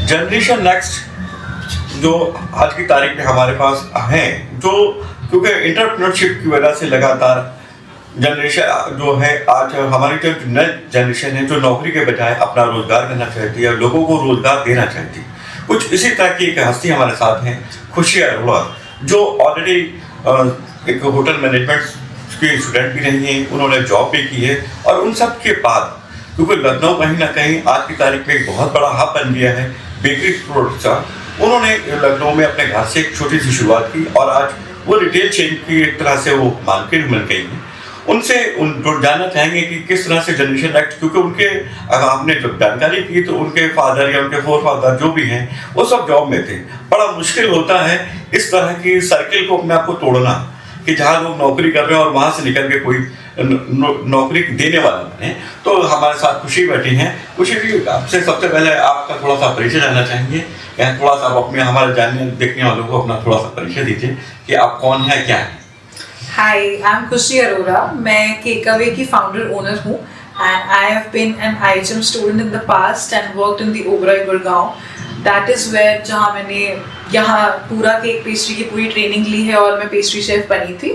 Generation next जो आज की तारीख में हमारे पास हैं, जो क्योंकि इंटरप्रेन्योरशिप की वजह से लगातार जनरेशन जो है, आज हमारी जो नई जनरेशन है जो नौकरी के बजाय अपना रोजगार करना चाहती है, लोगों को रोजगार देना चाहती है। कुछ इसी तरह की एक हस्ती हमारे साथ हैं, खुशी अरोड़ा, जो ऑलरेडी एक होटल मैनेजमेंट की स्टूडेंट भी रही हैं, उन्होंने जॉब भी की है, और उन सब के बाद क्योंकि लखनऊ कहीं ना कहीं आज की तारीख में एक बहुत बड़ा हब बन गया है बेकरी प्रोडक्ट्स का, उन्होंने लखनऊ में अपने घर से एक छोटी सी शुरुआत की और आज वो रिटेल चेन की एक तरह से वो मार्केट बन गई है। उनसे जानना चाहेंगे कि किस तरह से जनरेशन एक्ट, क्योंकि उनके आपने जब जानकारी की तो उनके फादर या उनके फोर फादर जो भी हैं वो सब जॉब में थे। बड़ा मुश्किल होता है इस तरह की सर्किल को अपने आप को तोड़ना कि जहाँ लोग नौकरी कर रहे हैं और वहाँ से निकल के कोई नौकरी देने वाला बने। तो हमारे साथ खुशी बैठी हैं। खुशी जी, आपसे सबसे पहले आपका थोड़ा सा परिचय जानना चाहेंगे, या थोड़ा सा आप अपने हमारे जानने देखने वालों को अपना थोड़ा सा परिचय दीजिए कि आप कौन है, क्या है। Hi, I'm Khushi Arora. मैं Kekaway की फाउंडर ओनर हूँ and I have been an IHM student in the past and worked in the Oberoi Gurgaon. That is where जहाँ मैंने यहाँ पूरा केक पेस्ट्री की पूरी ट्रेनिंग ली है और मैं पेस्ट्री शेफ बनी थी।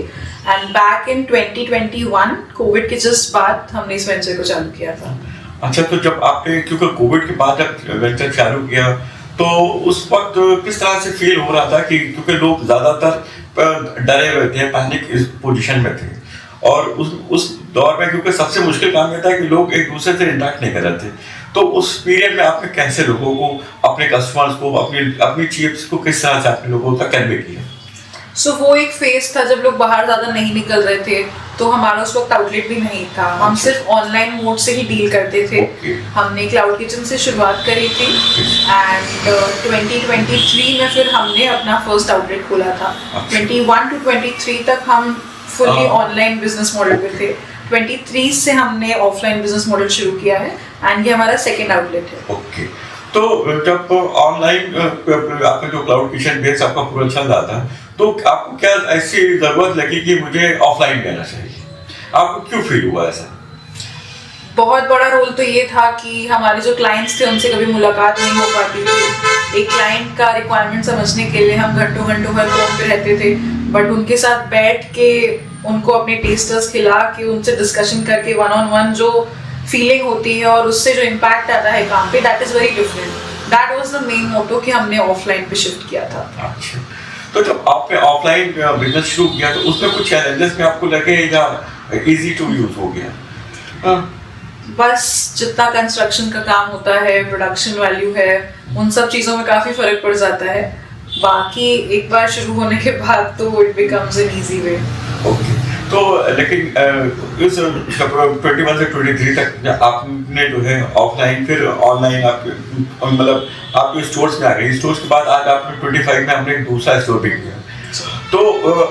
And back in 2021 कोविड के जस्ट बाद हमने इस वेंचर को चालू किया था। अच्छा, तो जब आपने क्योंकि कोविड के बाद जब वेंचर चालू किया तो उस वक्त किस तरह से फील हो रहा था कि क्योंकि लोग ज़्यादातर डरे हुए थे, पैनिक इस पोजीशन में थे, और उस दौर में क्योंकि सबसे मुश्किल काम ये था कि लोग एक दूसरे से इंटरेक्ट नहीं कर रहे थे, तो उस पीरियड में आपने कैसे लोगों को, अपने कस्टमर्स को, अपनी चीप्स को किस तरह से आपने लोगों तक कन्वे किया? वो एक फेज था जब लोग बाहर ज़्यादा नहीं निकल रहे थे, तो हमारा उस वक्त आउटलेट भी नहीं था। हम सिर्फ ऑनलाइन मोड से ही डील करते थे। हमने क्लाउड किचन से शुरुआत करी थी एंड 2023 में फिर हमने अपना फर्स्ट आउटलेट खोला था। 21 to 23 तक हम फुल्ली ऑनलाइन बिजनेस मॉडल पे थे। 23 से हमने ऑफलाइन बिजनेस मॉडल शुरू किया है एंड ये हमारा सेकेंड आउटलेट है। ओके, तो जब ऑनलाइन आपका जो क्लाउड किचन बेस आपका पूरा चल रहा था, तो आपको क्या ऐसी जरूरत लगी कि मुझे ऑफलाइन लेना चाहिए? आपको क्यों फील हुआ ऐसा? बहुत बड़ा रोल तो ये था कि हमारे जो क्लाइंट्स थे उनसे कभी मुलाकात नहीं हो पाती थी। एक क्लाइंट का रिक्वायरमेंट समझने के लिए हम घंटों घंटों भर फोन पे रहते थे, बट उनके साथ बैठ के उनको अपने टेस्टर्स खिला के उनसे डिस्कशन करके वन ऑन वन जो फीलिंग होती है और उससे जो इम्पैक्ट आता है काम पे, that is very different. That was the main motto कि हमने ऑफलाइन पे शिफ्ट किया था। अच्छा, तो जब आपने ऑफलाइन बिजनेस शुरू किया तो उसमें कुछ चैलेंजेस में आपको लगे या इजी टू यूज हो गया? बस जितना कंस्ट्रक्शन का काम होता है, प्रोडक्शन वैल्यू है, उन सब चीज़ों में काफ़ी फर्क पड़ जाता है। बाकी एक बार शुरू होने के बाद तो it becomes an easy way. Okay, तो लेकिन इस 21 से 23 तक आपने जो है ऑफलाइन फिर ऑनलाइन मतलब आपके स्टोर्स में आ गई। स्टोर्स के बाद आज आपने 25 में हमने एक दूसरा स्टोर भी किया। तो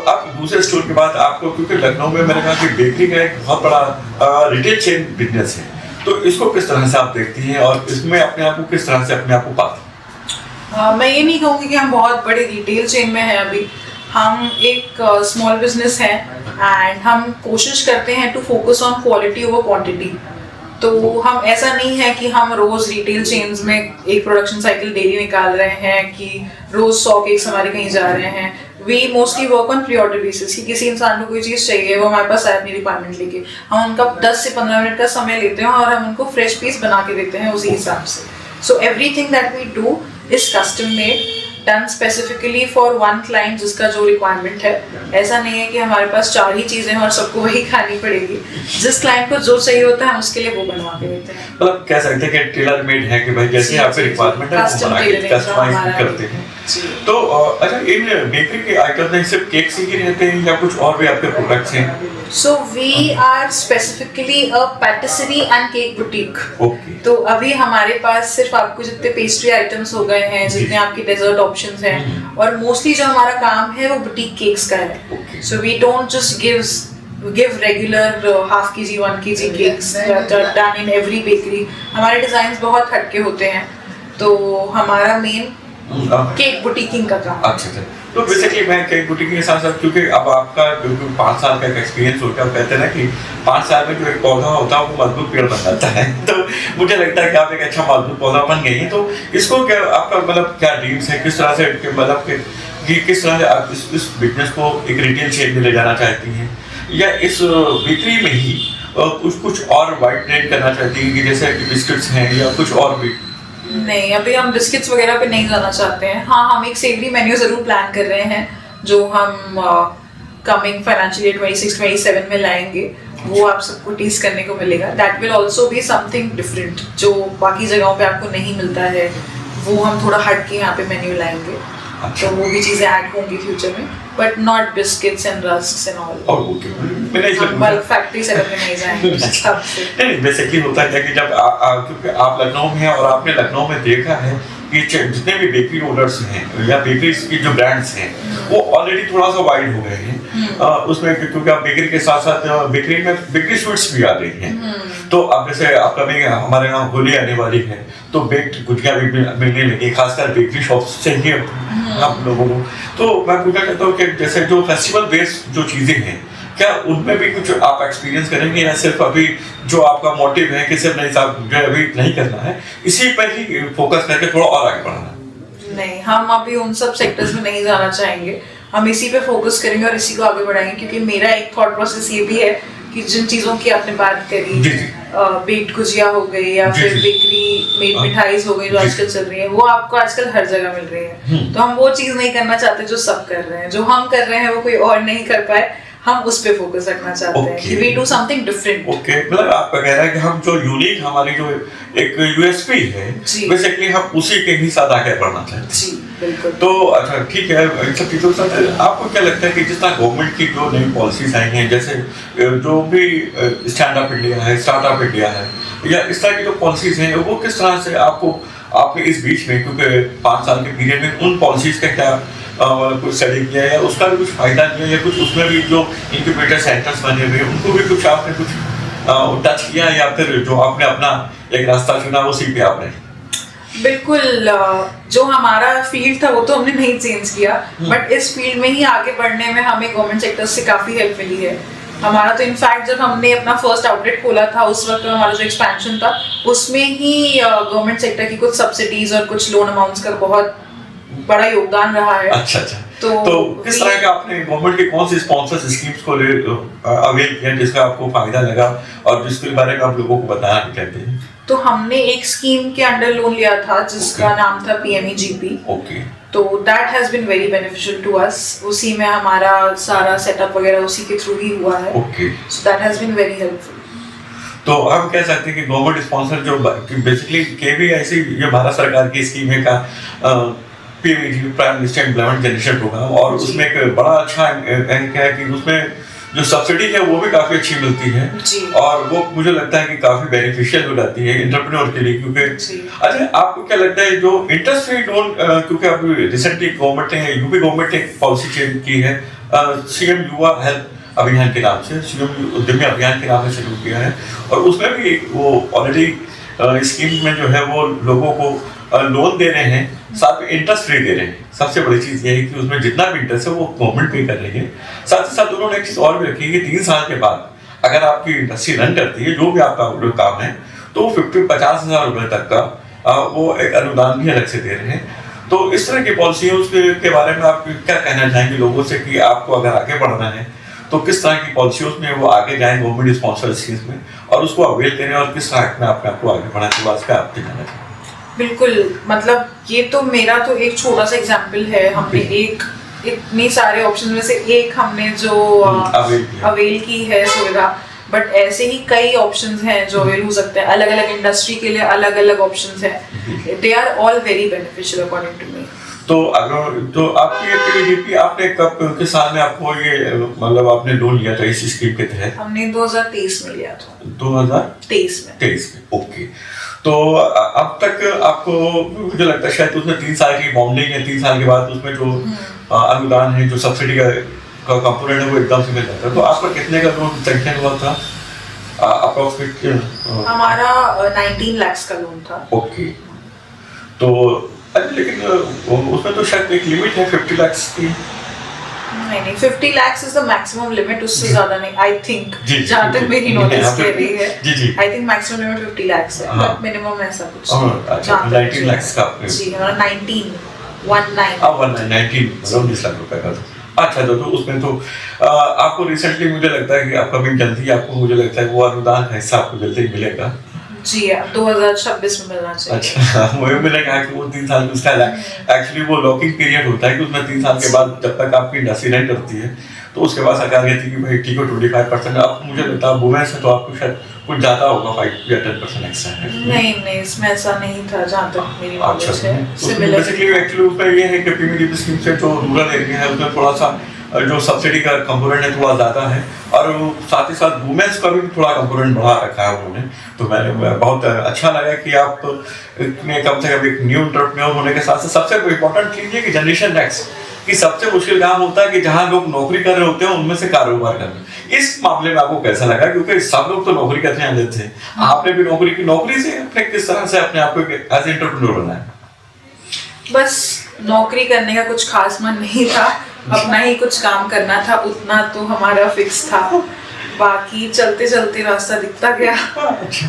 अब दूसरे स्टोर के बाद आपको, क्योंकि लखनऊ में मैंने कहा कि बेकरी का एक बहुत बड़ा रिटेल चेन बिजनेस है, तो इसको किस तरह से आप देखती हैं और इसमें अपने आप को किस तरह से अपने आप को पाती हैं? मैं ये नहीं कहूँगी कि हम बहुत बड़े रिटेल चेन में हैं अभी। हम एक स्मॉल बिजनेस है एंड हम कोशिश करते हैं to focus on quality over quantity. तो हम ऐसा नहीं है कि हम रोज रिटेल चेन्स में एक प्रोडक्शन साइकिल डेली निकाल रहे हैं कि रोज 100 केक्स हमारे कहीं जा रहे हैं। We mostly work on pre order basis कि किसी इंसान को कोई चीज़ चाहिए, वो हमारे पास आए अपनी रिक्वायरमेंट लेके, हम उनका 10 से 15 मिनट का समय लेते हैं और हम उनको फ्रेश पीस बना के देते हैं उसी हिसाब से। So everything that we do is custom made, done specifically for one client जिसका जो रिक्वायरमेंट है। ऐसा नहीं है कि हमारे पास 4 ही चीज़ें हैं और सबको वही खानी पड़ेगी। जिस क्लाइंट को जो चाहिए होता है हम उसके लिए वो बनवा के देते हैं। मतलब कह सकते हैं कि टेलर मेड है कि भाई जैसे आपकी रिक्वायरमेंट है वो बना के कस्टमाइज करते हैं। तो अच्छा, इन बेकरी के आइटम में सिर्फ केक्स ही रहते हैं या कुछ और भी आपके प्रोडक्ट्स हैं? So we are specifically a patisserie and cake boutique. Okay. तो अभी हमारे पास सिर्फ आपको जितने पेस्ट्री आइटम्स हो गए हैं, जितने आपके डेजर्ट ऑप्शंस हैं, और मोस्टली जो हमारा काम है वो बुटीक केक्स का है। Okay. So we don't just give regular half kg 1 kg cakes that are done in every bakery. हमारे डिजाइन्स बहुत हटके होते हैं, तो हमारा मेन केक बुटीकिंग का काम। अच्छा अच्छा। तो बेसिकली मैं केक बुटीकिंग के साथ साथ, क्योंकि अब आपका जो 5 साल का एक्सपीरियंस होता है, कहते हैं ना कि 5 साल में जो एक पौधा होता है वो मजबूत पेड़ बन जाता है। तो मुझे लगता है कि आप एक अच्छा मजबूत पौधा बन गई हैं। तो इसको क्या आपका मतलब क्या ड्रीम्स है, किस तरह से मतलब कि किस तरह से आप इस बिजनेस को एक रिटेल चेन में ले जाना चाहती हैं, या इस बेकरी में ही कुछ और वाइड ट्रेड करना चाहती हैं कि जैसे कि बिस्किट्स हैं या कुछ और भी? नहीं, अभी हम बिस्किट्स वगैरह पे नहीं जाना चाहते हैं। हाँ, हम एक सेवरी मेन्यू जरूर प्लान कर रहे हैं जो हम कमिंग फाइनेंशियल ईयर 26-27 में लाएंगे। वो आप सबको टेस्ट करने को मिलेगा। That will also be something different जो बाकी जगहों पे आपको नहीं मिलता है। वो हम थोड़ा हट के यहाँ पे मेन्यू लाएंगे। तो वो भी चीजें ऐड होंगी फ्यूचर में, but not biscuits and rusks and all. हम बल्क फैक्ट्री सेटअप में नहीं जाएंगे सबसे। नहीं, बेसिकली होता है कि जब क्योंकि आप लखनऊ में हैं और आपने लखनऊ में देखा है कि जितने भी बेकरी ओनर्स हैं या बेकरीज की जो ब्रांड्स हैं वो ऑलरेडी थोड़ा सा वाइड हो गए हैं। उसमें क्योंकि आप बेकरी के साथ साथ बेकरी में बेकरी स्वीट्स भी आ रही हैं। तो अब जैसे अपकमिंग हमारे यहाँ होली आने वाली है तो बेक्ड गुजिया भी मिलने लगी, खासकर बेकरी शॉप से ही हम लोगों को। तो मैं पूछना चाहता हूँ कि जैसे जो फेस्टिवल बेस्ड जो चीजें हैं, क्या उनमें भी कुछ आप एक्सपीरियंस करेंगे, या सिर्फ अभी जो आपका मोटिव है कि सिर्फ नहीं साहब मुझे अभी नहीं करना है, इसी पर ही फोकस करके थोड़ा और आगे बढ़ना है? नहीं, हम अभी उन सब सेक्टर्स में नहीं जाना चाहेंगे। हम इसी पे फोकस करेंगे और इसी को आगे बढ़ाएंगे, क्योंकि मेरा एक थॉट प्रोसेस ये भी है कि जिन चीजों की आपने बात करी, बेक्ड गुजिया हो गई या फिर बेकरी मेड मिठाईज हो गई जो आजकल चल रही है, वो आपको आजकल हर जगह मिल रही है। तो हम वो चीज नहीं करना चाहते जो सब कर रहे हैं। जो हम कर रहे हैं वो कोई और नहीं कर पाए, हम उस पे फोकस रखना चाहते हैं कि we do something different. Okay, मतलब आपका कह रहा है कि हम जो यूनिक हमारी जो एक यूएसपी है बेसिकली हम उसी के ही साथ आगे बढ़ना चाहते हैं। जी बिल्कुल। तो अच्छा ठीक है, इन सब चीज़ों के साथ आपको क्या लगता है कि जिस तरह गवर्नमेंट की जो नई पॉलिसीज आई हैं, जैसे जो भी स्टैंड अप इंडिया है, स्टार्टअप इंडिया है, या इस तरह की जो पॉलिसीज हैं वो किस तरह से आपने इस बीच में, क्योंकि 5 साल के पीरियड में उन पॉलिसीज का क्या कुछ स्टडी किया या उसका भी कुछ फायदा किया, या कुछ उसमें भी जो इंक्यूबेटर सेंटर्स बने हुए उनको भी कुछ आपने कुछ टच किया, या फिर जो आपने अपना एक रास्ता चुना उसी पे आपने? बिल्कुल, जो हमारा फील्ड था वो तो हमने नहीं चेंज किया, बट इस फील्ड में ही आगे बढ़ने में हमें गवर्नमेंट सेक्टर से काफी हेल्प मिली है। हमारा तो इनफैक्ट जब हमने अपना फर्स्ट आउटलेट खोला था उस वक्त हमारा जो एक्सपेंशन था उसमें ही गवर्नमेंट सेक्टर की कुछ सब्सिडीज और कुछ लोन अमाउंट्स का बहुत बड़ा योगदान रहा है। अच्छा। तो किस तरह का आपने गवर्नमेंट की कौन सी स्पॉन्सर स्कीम्स को अवेल किया जिसका आपको फायदा लगा और जिसके बारे में आप लोगों को बताना चाहते हैं? तो हमने एक स्कीम के अंडर लोन लिया था जिसका नाम था PMEGP। ओके। तो that has been very beneficial to us. उसी में हमारा सारा सेटअप वगैरह उसी के थ्रू ही हुआ है। Okay. So that has been very helpful. तो हम कह सकते हैं कि गवर्नमेंट स्पॉन्सर जो बेसिकली केवी ऐसी ये भारत सरकार की स्कीम है का PMEGP prime minister employment generation programme, और उसमें एक बड़ा अच्छा क्या है कि उसमें जो सब्सिडी है वो भी काफी अच्छी मिलती है और वो मुझे लगता है कि काफी बेनिफिशियल हो जाती है एंटरप्रेन्योर के लिए। क्योंकि अच्छा, आपको क्या लगता है जो इंटरेस्ट फ्री लोन, क्योंकि अभी रिसेंटली गवर्नमेंट ने यूपी गवर्नमेंट ने एक पॉलिसी चेंज की है CM युवा हेल्प अभियान के नाम से, CM उद्यमी अभियान के नाम से शुरू किया है, और उसमें भी वो ऑलरेडी स्कीम में जो है वो लोगों को लोन दे रहे हैं, साथ में इंटरेस्ट फ्री दे रहे हैं। सबसे बड़ी चीज़ ये है कि उसमें जितना भी इंटरेस्ट है वो गवर्नमेंट पे कर रही है। साथ ही साथ उन्होंने एक चीज़ और भी रखी है कि 3 साल के बाद अगर आपकी इंडस्ट्री रन करती है, जो भी आपका काम है, तो 50 हज़ार रुपये तक का वो एक अनुदान भी अलग से दे रहे हैं। तो इस तरह की पॉलिसी है, उसके बारे में आप क्या कहना चाहेंगे लोगों से कि आपको अगर आगे बढ़ना है तो किस तरह की पॉलिसियों में वो आगे जाएं गवर्नमेंट स्पॉन्सर स्कीम्स में और उसको अवेल करें, और किस तरह में अपने आपको आगे बढ़ाने के बाद आप क्या कहना चाहेंगे? बिल्कुल, मतलब ये तो मेरा तो एक छोटा सा एग्जांपल है। हमने एक इतने सारे ऑप्शन में से एक हमने जो अवेल की है सुविधा, बट ऐसे ही कई ऑप्शंस हैं जो अवेल हो सकते हैं। अलग अलग इंडस्ट्री के लिए अलग अलग ऑप्शंस हैं। They are all very beneficial according to me. तो अगर तो आपकी PMEGP आपने कब के साल में आपको ये मतलब आपने लोन लिया था इस स्कीम के तहत? हमने 2023 में लिया था। 2023 में। ओके। तो अब तक आपको मुझे लगता है शायद उसमें 3 साल की बॉन्डिंग है, 3 साल के बाद उसमें जो अनुदान है, जो सब्सिडी का कंपोनेंट है वो एकदम से मिल जाता है। तो आपका कितने का लोन सैंक्शन हुआ था अप्रोक्सीमेट? हमारा 19 लाख का लोन था। ओके। तो अच्छा लेकिन उसमें तो शायद एक लिमिट है 50 लाख की। नहीं 50 lakhs is the maximum limit, उससे ज्यादा नहीं आई थिंक, जी, जी, जहाँ तक जी, मेरी जी, नॉलेज हाँ, कह रही है। जी जी I think maximum limit 50 lakhs है, हाँ। बट मिनिमम ऐसा कुछ अच्छा जहाँ तक 19 लाख का आपने जी हमारा 19 अब 19 लाख रुपए का था। अच्छा तो उसमें तो आपको रिसेंटली मुझे लगता है कि अपकमिंग जल्दी आपको मुझे लगता है वो अनुदान का हिस्सा आपको जल्दी मिलेगा। जी 2026 में मिलना चाहिए। अच्छा मुझे मैंने कहा कि वो 3 साल उसका एक्चुअली वो लॉकिंग पीरियड होता है कि उसमें 3 साल के बाद जब तक आपकी इंडस्ट्री नहीं करती है तो उसके बाद सरकार कहती है कि भाई ठीक है 25%। अब मुझे लगता है वुमेन से तो आपको शायद कुछ ज़्यादा होगा 5 या 10% एक्स्ट्रा है। नहीं इसमें ऐसा नहीं था जहाँ तक मेरी नॉलेज अच्छा है। तो बेसिकली एक्चुअली उसमें ये है कि पीएमडीपी स्कीम से जो रूरल एरिया है उसमें थोड़ा सा जो सब्सिडी का कंपोनेंट है थोड़ा ज़्यादा है और साथ ही साथ वुमेन्स का भी थोड़ा कंपोनेंट बढ़ा रखा है उन्होंने। तो मैंने बहुत अच्छा लगा कि आप इतने कम से कम एक न्यू एंटरप्रेन्योर होने के साथ साथ सबसे इम्पोर्टेंट चीज़ है कि जनरेशन नेक्स्ट कि सबसे मुश्किल काम होता है कि जहाँ लोग नौकरी कर रहे होते हैं उनमें से कारोबार करना। इस मामले में आपको कैसा लगा, क्योंकि सब लोग तो नौकरी करने आते थे, आपने भी नौकरी से अपने किस तरह से अपने आप को एज एंटरप्रेन्योर बनाया? बस नौकरी करने का कुछ खास मन नहीं था, अपना ही कुछ काम करना था, उतना तो हमारा फिक्स था, बाकी चलते चलते रास्ता दिखता गया। अच्छा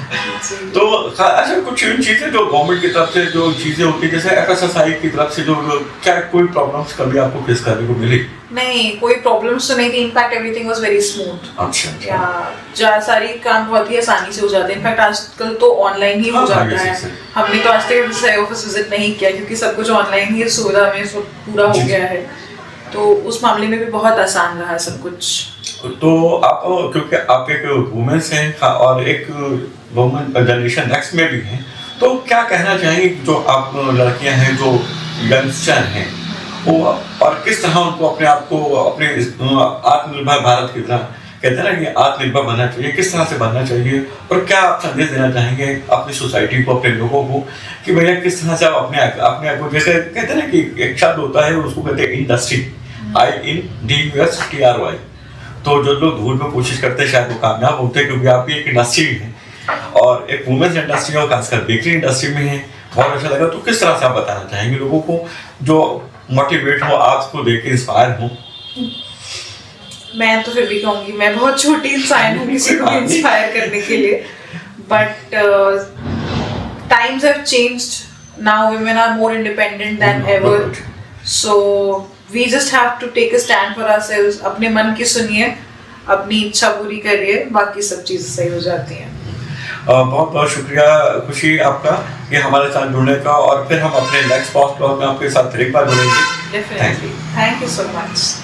तो अच्छा कुछ चीजें जो गवर्नमेंट की तरफ से जो चीजें होती है जैसे एफएसएसआई की तरफ से जो क्या कोई प्रॉब्लम्स कभी आपको फेस करने को मिली? नहीं कोई प्रॉब्लम्स तो नहीं थी, in fact everything was very smooth. अच्छा सारी काम बहुत ही आसानी से हो जाते हैं, इनफैक्ट आजकल तो ऑनलाइन ही हो जाता है। हमने तो आज तक सही ऑफिस विजिट नहीं किया क्योंकि सब कुछ ऑनलाइन ही सुविधा में पूरा हो गया है, तो उस मामले में भी बहुत आसान रहा सब कुछ। तो आप क्योंकि आप एक वुमेन्स हैं और एक वुमेन जनरेशन नेक्स्ट में भी हैं, तो क्या कहना चाहेंगे जो आप लड़कियां हैं जो यंगस्टर हैं वो और किस तरह उनको अपने आप को अपने आत्मनिर्भर भारत की तरह कहते हैं ना कि आत्मनिर्भर बनना चाहिए, किस तरह से बनना चाहिए और क्या आप संदेश देना चाहेंगे अपनी सोसाइटी को, अपने लोगों को कि भैया किस तरह से आप अपने आप को, जैसे कहते हैं ना कि एक शब्द होता है उसको कहते हैं इंडस्ट्री, INDUSTRY। तो जो लोग धूल में कोशिश करते हैं शायद वो कामयाब होते हैं, क्योंकि आप भी एक इंडस्ट्री है और एक वुमेन्स इंडस्ट्री और खासकर बेकरी इंडस्ट्री में है। बहुत अच्छा लगा। तो किस तरह से आप बताना चाहेंगे लोगों को जो मोटिवेट हो, आपको देख के इंस्पायर हो? मैं तो फिर भी कहूँगी मैं बहुत छोटी इंसान हूँ किसी को इंस्पायर करने के लिए, but times have changed, now women are more independent than ever, so we just have to take a stand for ourselves। अपने मन की सुनिए, अपनी इच्छा पूरी करिए, बाकी सब चीजें सही हो जाती हैं। बहुत बहुत शुक्रिया खुशी आपका कि हमारे साथ जुड़ने का, और फिर हम अपने नेक्स्ट पॉडकास्ट में आपके साथ एक बार जुड़ेंगे। Definitely, thank you so much.